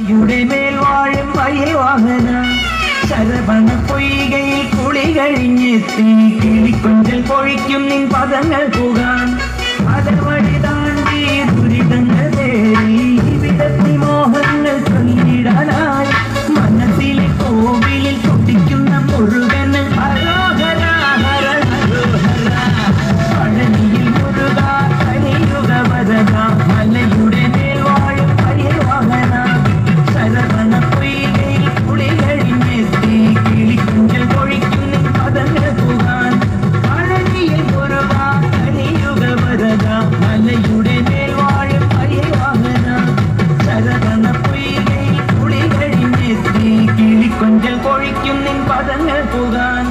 മേൽ വാഴും വയൽ വാഹന ശരവണ പൊയ്കയിൽ കുളി കഴിഞ്ഞെത്തി കിളിക്കൊഞ്ചൽ പൊഴിക്കും നിൻ പദങ്ങൾ പോകാൻ അതർവഴി താണ്ടി ദുരിതങ്ങൾ തേടി വിടത്തി മോഹങ്ങൾ ചൊല്ലിടാനായി മനസ്സിലെ കോവിലിൽ പൊട്ടിക്കുന്ന മുരുകന് പഴനിയിൽ മുരുക കലിയുഗ വരദ മലയുടെ മേൽ വാഴും വയൽ വാഹന ശരവണ പൊയ്കയിൽ കുളി കഴിഞ്ഞെത്തി കിളിക്കുഞ്ചൽ പൊഴിക്കും നിൻ പദങ്ങൾ പോകാൻ പഴനിയിൽ മുരുക കലിയുഗ വരദ മലയുടെ മേൽ വാഴും വയൽ വാഹന ശരവണ പൊയ്കയിൽ കുളി കഴിഞ്ഞെത്തി കിളിക്കൊഞ്ചൽ പൊഴിക്കും നിൻ പദങ്ങൾ പോകാൻ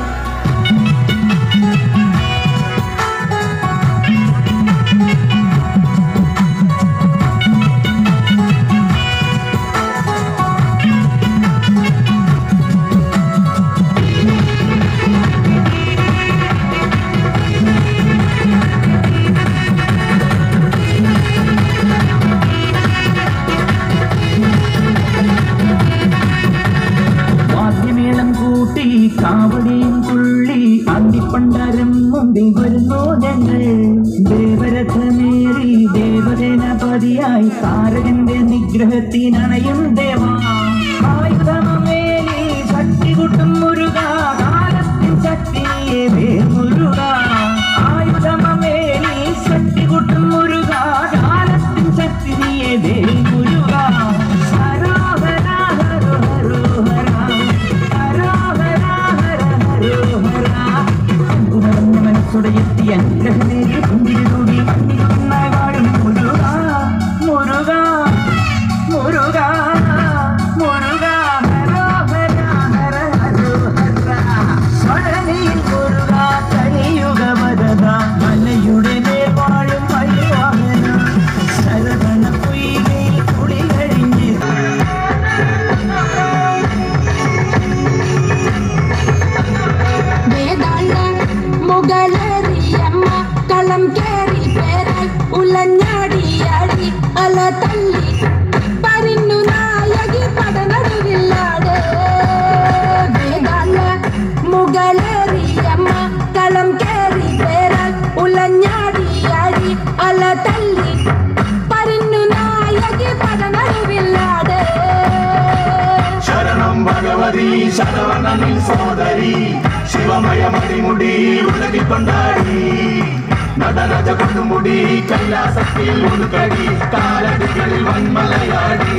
കാവടിയും തുള്ളി അന്തിപ്പണ്ടാരം മുമ്പിൽ വരുന്നു ഞങ്ങൾ ദേവരഥമേറി ദേവസേനാപതിയായി താരകന്റെ നിഗ്രഹത്തിനണയും ദേവ ആയുധമേലി ശക്തി കൂട്ടും മുരുക കാലത്തിൻ ശക്തിയെ മുരുക ആയുധമേലി ശക്തി കൂട്ടും മുരുക കാലത്തിൻ ശക്തിയെ മുരുക മനസ്സുടയെത്തി അനുഗ്രഹനേരി കുന്തിരിതൂടി അന്നിരുന്നായി വാഴും മുരുക മുരുക മുരുക മുരുക ഹര ഹര ഹര ഹര പഴനിയിൽ മുരുക കലിയുഗ വരദ മലയുടെ മേൽ വാഴും വയൽ വാഹന ശരവണ പൊയ്കയിൽ കുളി കഴിഞ്ഞ് മുഗളറിയമ്മ കളം കേറി പേരാൽ ഉലഞ്ഞാടിയാടി അല തല്ലി പരിന്നു നായകി പടനടുവില്ലാട് വേദാള മുഗളറിയമ്മ കളം കേറി പേരാൽ ഉലഞ്ഞാടിയാടി അല തല്ലി പരിന്നു നായകി പടനടുവില്ലാട് ശരണം ഭഗവതി ശരവണനിൽ സോദരി ശിവമയ മണിമുടി ഉലകി കൊണ്ടാടി നടരാജ കൊടുമുടി കൈലാസത്തിൽ ഉടുക്കടി കാലടികളിൽ വന്മലയാടി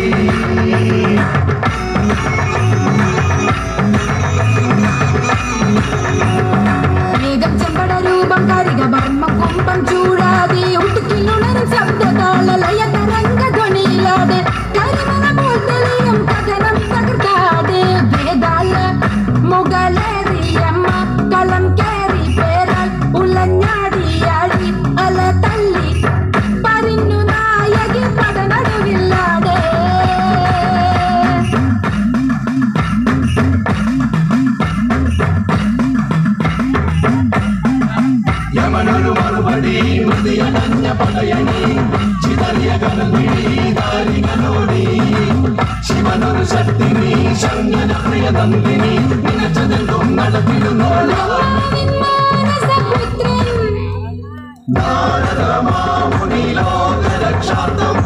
മേഘം ചെമ്പട രൂപം കരിക വർമ്മ കുംഭം ചൂടാതെ ഒട്ടുക്കിലുണരും ശബ്ദതാളലയ തരംഗ ധ്വനിയിലാട് കരിമല പോൽ തെളിയും കഥനം തകർത്താട് വേദാള മുഗളറിയമ്മ കളം കേറി പേരാൽ ഉലഞ്ഞാടിയാടി അല തല്ലി പരിന്നു നായകി പടനടുവില്ലാട് യമനൊരു മറുപടി മൃതിയടഞ്ഞ പടയണി ചിതറിയ കടൽവിഴി ദാരികനോടി ശിവനൊരു ശക്തിനി ശങ്കന പ്രിയ നന്ദിനി നിനച്ചതെന്തും നടത്തിടുന്നോള നാരദമാമുനി ലോകരക്ഷാർത്ഥം